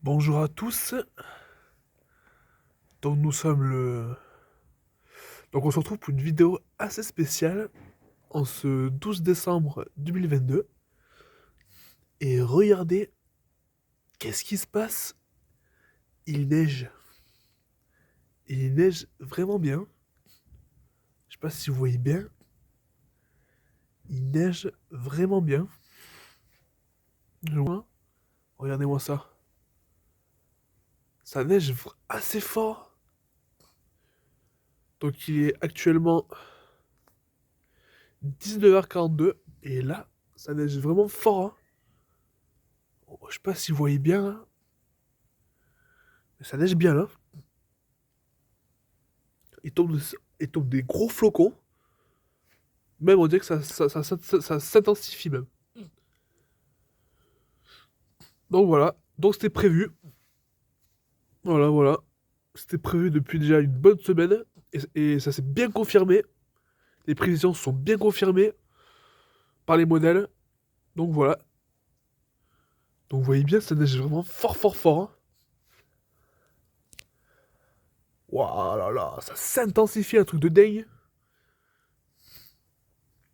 Bonjour à tous. Donc nous sommes le... Donc on se retrouve pour une vidéo assez spéciale en ce 12 décembre 2022. Et regardez, qu'est-ce qui se passe? Il neige. Et il neige vraiment bien. Je sais pas si vous voyez bien. Il neige vraiment bien. Loin. Regardez-moi ça. Ça neige assez fort. Donc il est actuellement 19h42. Et là, ça neige vraiment fort, hein. Oh, je sais pas si vous voyez bien, hein, mais ça neige bien là. Il tombe, il tombe des gros flocons. Même on dirait que ça s'intensifie même. Donc voilà. Donc c'était prévu. Voilà, voilà. C'était prévu depuis déjà une bonne semaine. Et ça s'est bien confirmé. Les prévisions sont bien confirmées par les modèles. Donc voilà. Donc vous voyez bien, ça neige vraiment fort, fort, fort, hein. Waouh là là, ça s'intensifie, un truc de dingue.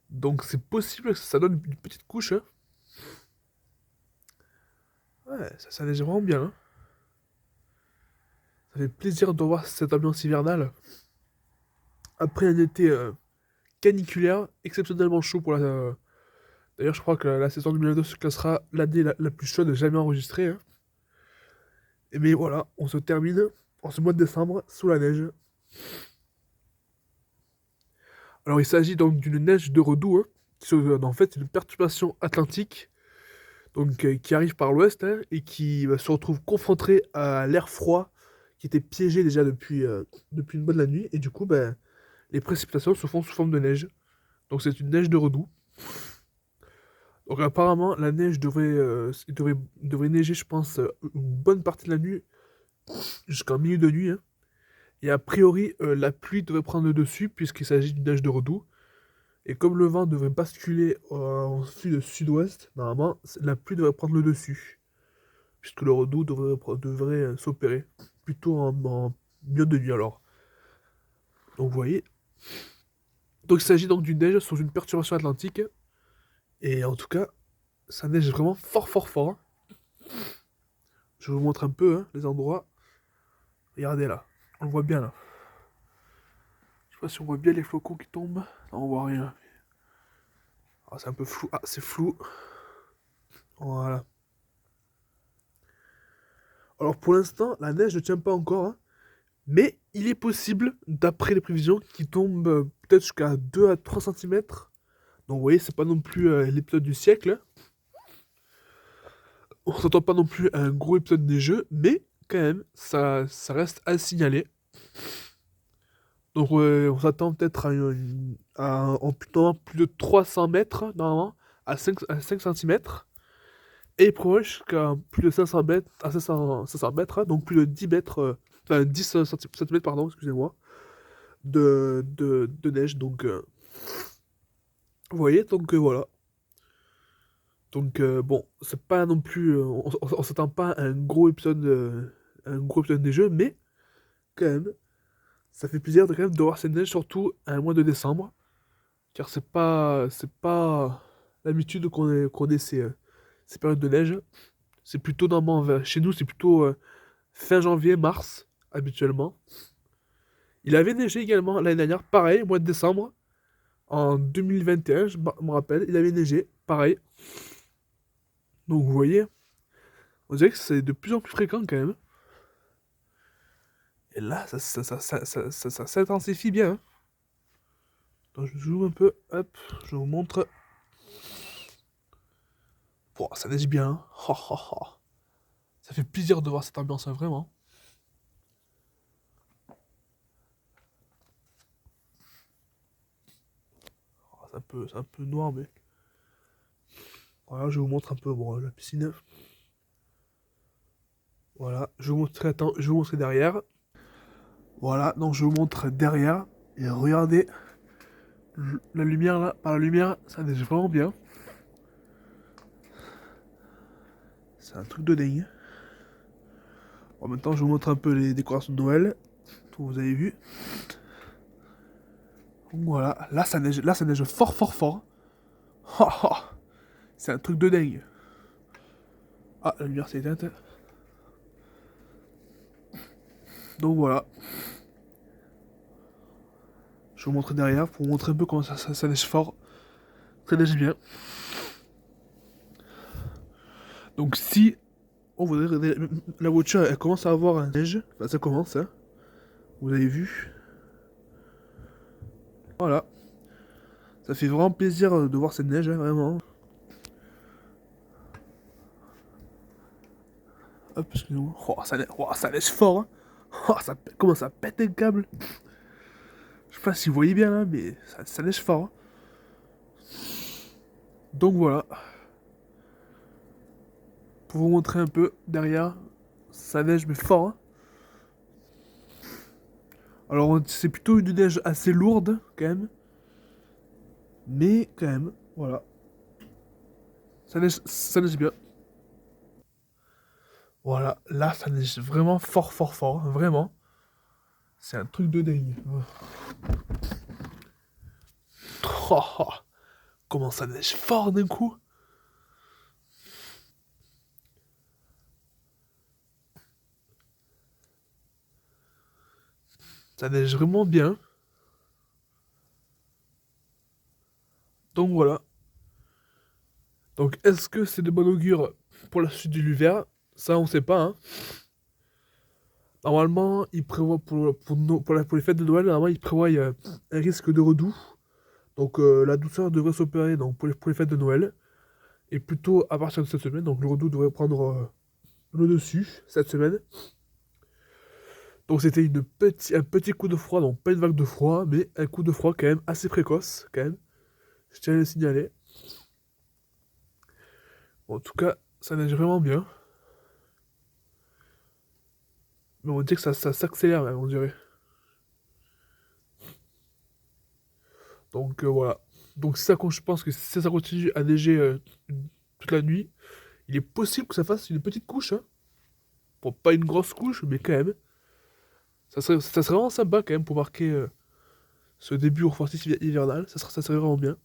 Donc c'est possible que ça donne une petite couche, hein. Ouais, ça neige vraiment bien, hein. Ça fait plaisir de voir cette ambiance hivernale. Après un été caniculaire, exceptionnellement chaud pour la. D'ailleurs, je crois que la saison 2022 se classera l'année la plus chaude jamais enregistrée, hein. Mais voilà, on se termine en ce mois de décembre sous la neige. Alors, il s'agit donc d'une neige de redoux, hein, en fait, c'est une perturbation atlantique donc, qui arrive par l'ouest, hein, et qui se retrouve confrontée à l'air froid qui était piégé déjà depuis une bonne la nuit. Et du coup, ben, les précipitations se font sous forme de neige. Donc, c'est une neige de redoux. Donc apparemment, la neige devrait neiger, je pense, une bonne partie de la nuit jusqu'en milieu de nuit, hein. Et a priori, la pluie devrait prendre le dessus puisqu'il s'agit d'une neige de redoux. Et comme le vent devrait basculer en sud-sud-ouest, normalement, la pluie devrait prendre le dessus. Puisque le redoux devrait s'opérer plutôt en milieu de nuit alors. Donc vous voyez. Donc il s'agit donc d'une neige sous une perturbation atlantique. Et en tout cas, ça neige vraiment fort fort fort, hein. Je vous montre un peu, hein, les endroits. Regardez là. On le voit bien là. Je sais pas si on voit bien les flocons qui tombent. Non, on voit rien. Ah, c'est un peu flou. Ah, c'est flou. Voilà. Alors pour l'instant, la neige ne tient pas encore, hein, mais il est possible, d'après les prévisions, qu'il tombe peut-être jusqu'à 2 à 3 centimètres. Donc vous voyez, c'est pas non plus l'épisode du siècle, hein. On s'attend pas non plus à un gros épisode neigeux, mais quand même, ça reste à signaler. Donc on s'attend peut-être en plutôt plus de 300 mètres, normalement, à 5 centimètres. Et probablement jusqu'à plus de 500 mètres, à 500 mètres, hein, donc plus de 10 mètres, enfin 10 centimètres, pardon, excusez-moi, de neige. Donc, vous voyez, donc voilà. Donc, bon, c'est pas non plus. On s'attend pas à un gros épisode des jeux, mais quand même, ça fait plaisir de, quand même, de voir cette neige, surtout à un mois de décembre, car c'est pas l'habitude qu'on ait ces périodes de neige. C'est plutôt normalement, chez nous, c'est plutôt fin janvier, mars, habituellement. Il avait neigé également l'année dernière, pareil, mois de décembre, en 2021, je me rappelle, il avait neigé, pareil. Donc vous voyez, on dirait que c'est de plus en plus fréquent quand même. Et là, ça s'intensifie bien, hein. Donc je zoome un peu, hop, je vous montre. Pouah, ça neige bien, hein. Oh, oh, oh. Ça fait plaisir de voir cette ambiance, hein, vraiment. Oh, c'est un peu noir, mais... Voilà, je vous montre un peu, bon, la piscine. Voilà, je vous montre, attends, je vais vous montrer derrière. Voilà, donc je vous montre derrière. Et regardez, la lumière là, par la lumière, ça neige vraiment bien. C'est un truc de dingue. En même temps, je vous montre un peu les décorations de Noël. Tout vous avez vu. Donc voilà, là ça neige fort fort fort. Oh, oh. C'est un truc de dingue. Ah, la lumière s'est éteinte. Donc voilà. Je vais vous montrer derrière pour vous montrer un peu comment ça neige fort. Ça neige bien. Donc si on voudrait... La voiture, elle commence à avoir un neige. Enfin, ça commence, hein. Vous avez vu. Voilà. Ça fait vraiment plaisir de voir cette neige, hein, vraiment. Hop, excusez-moi. Oh, ça neige fort, hein. Oh, comment ça pète un câble. Je sais pas si vous voyez bien là, mais ça neige fort, hein. Donc voilà. Pour vous montrer un peu derrière, ça neige mais fort, hein. Alors c'est plutôt une neige assez lourde quand même. Mais quand même, voilà. Ça neige bien. Voilà, là ça neige vraiment fort fort fort, hein, vraiment. C'est un truc de dingue. Oh, oh. Comment ça neige fort d'un coup. Ça neige vraiment bien. Donc voilà. Donc est-ce que c'est de bon augure pour la suite de l'hiver? Ça on sait pas, hein. Normalement, il prévoit pour les fêtes de Noël, normalement il prévoit un risque de redoux. Donc la douceur devrait s'opérer donc, pour les fêtes de Noël. Et plutôt à partir de cette semaine, donc le redout devrait prendre le dessus cette semaine. Donc c'était un petit coup de froid, donc pas une vague de froid, mais un coup de froid quand même assez précoce, quand même. Je tiens à le signaler. Bon, en tout cas, ça neige vraiment bien. Mais on dirait que ça s'accélère même, on dirait. Donc voilà. Donc je pense que si ça continue à neiger toute la nuit, il est possible que ça fasse une petite couche, hein. Bon, pas une grosse couche, mais quand même. Ça serait vraiment sympa quand même pour marquer ce début au refroidissement hivernal. Ça serait vraiment bien.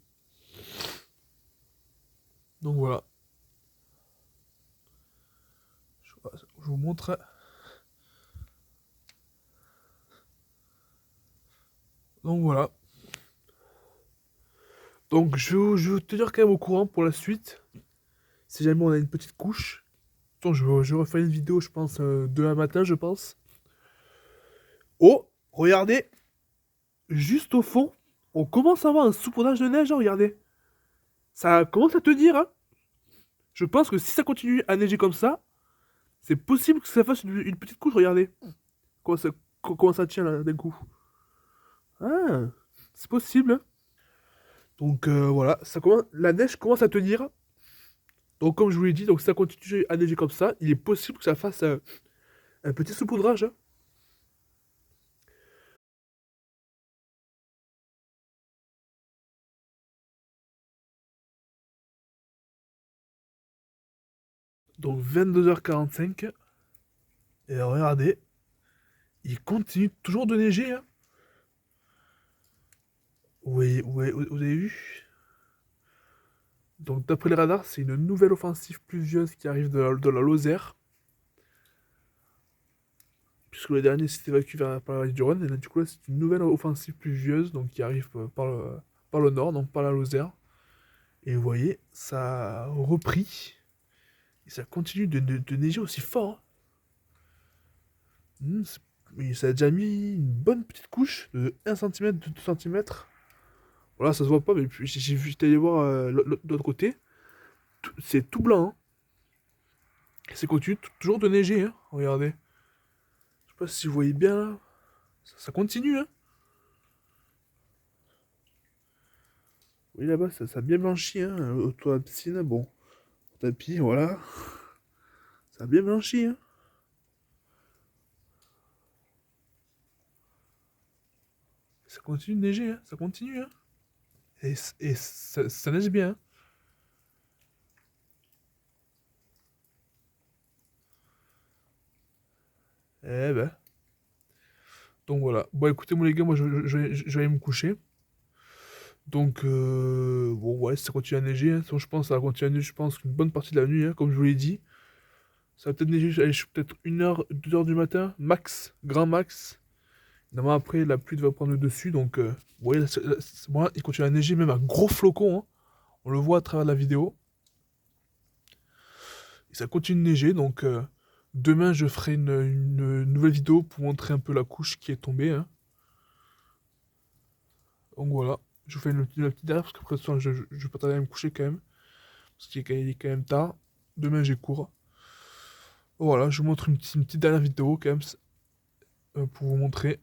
Donc voilà. Je vous montre. Donc voilà. Donc je vais vous tenir quand même au courant pour la suite. Si jamais on a une petite couche. Attends, je vais refaire une vidéo, je pense, demain matin, je pense. Oh, regardez. Juste au fond, on commence à avoir un saupoudrage de neige, hein, regardez. Ça commence à te dire, hein. Je pense que si ça continue à neiger comme ça, c'est possible que ça fasse une petite couche, regardez. Comment ça, comment ça tient là d'un coup. Ah, c'est possible, hein. Donc voilà, la neige commence à tenir. Donc comme je vous l'ai dit, donc si ça continue à neiger comme ça, il est possible que ça fasse un petit saupoudrage, hein. Donc 22h45. Et regardez, il continue toujours de neiger, hein. Oui, oui, vous avez vu? Donc d'après les radars, c'est une nouvelle offensive pluvieuse qui arrive de la Lozère. Puisque le dernier s'est évacué par la vallée du Rhône, et là du coup là c'est une nouvelle offensive pluvieuse donc qui arrive par le nord, donc par la Lozère. Et vous voyez, ça a repris, et ça continue de neiger aussi fort, hein. Mais ça a déjà mis une bonne petite couche de 1 cm, de 2 cm. Voilà, ça se voit pas, mais puis j'ai vu, j'étais allé voir l'autre côté, c'est tout blanc, hein. Et c'est continue toujours de neiger, hein. Regardez. Je sais pas si vous voyez bien là. Ça continue, hein. Oui, là-bas, ça a bien blanchi, hein. Autour de la piscine, bon. Tapis, voilà. Ça a bien blanchi, hein. Ça continue de neiger, hein. Ça continue, hein. Et ça neige bien, hein. Eh ben. Donc voilà. Bon, écoutez, moi les gars, moi je vais aller me coucher. Donc, bon, ouais, ça continue à neiger, hein. Je pense que ça va continuer à neiger, je pense, une bonne partie de la nuit, hein, comme je vous l'ai dit. Ça va peut-être neiger, allez, je suis peut-être 1h, 2h du matin, max, grand max. Normalement, après, la pluie va prendre le dessus, donc, ouais, bon, il continue à neiger, même à gros flocons, hein. On le voit à travers la vidéo. Et ça continue de neiger, donc, demain, je ferai une nouvelle vidéo pour montrer un peu la couche qui est tombée, hein. Donc voilà, je vous fais une petite dernière, parce qu'après ce soir, je vais pas tarder à me coucher quand même. Parce qu'il est quand même tard. Demain, j'ai cours. Voilà, je vous montre une petite dernière vidéo quand même, pour vous montrer.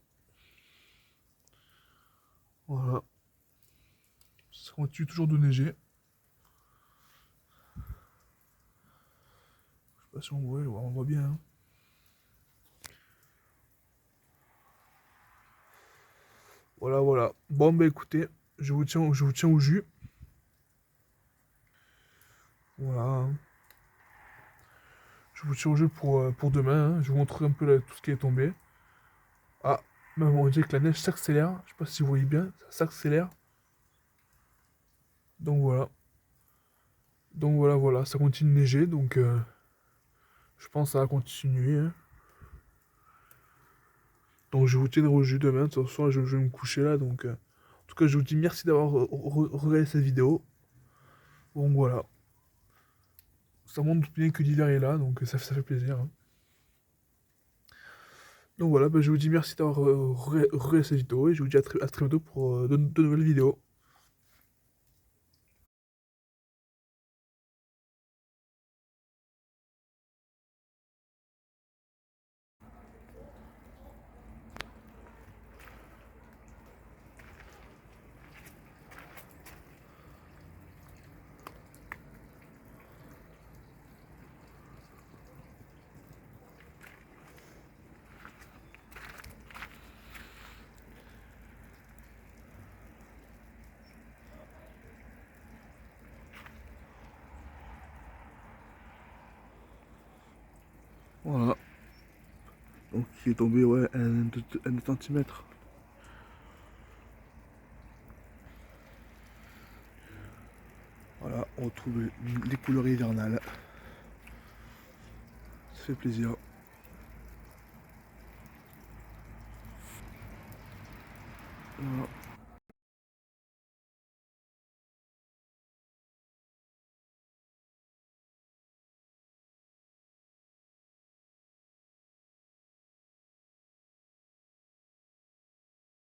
Voilà, ça continue toujours de neiger. Je sais pas si on voit bien, hein. Voilà, voilà. Bon, bah écoutez, je vous tiens au jus. Voilà, hein. Je vous tiens au jus pour demain, hein. Je vous montre un peu là, tout ce qui est tombé. Ah, même on dirait que la neige s'accélère. Je sais pas si vous voyez bien, ça s'accélère. Donc voilà. Donc voilà, voilà, ça continue de neiger, donc je pense que ça va continuer, hein. Donc je vous tiendrai au jus demain. De toute façon, je vais me coucher là, donc en tout cas, je vous dis merci d'avoir regardé cette vidéo. Donc voilà. Ça montre bien que l'hiver est là, donc ça fait plaisir, hein. Donc voilà, bah, je vous dis merci d'avoir regardé cette vidéo et je vous dis à très bientôt pour de nouvelles vidéos. Voilà. Donc il est tombé, ouais, un centimètre. Voilà, on retrouve les couleurs hivernales. Ça fait plaisir. Voilà.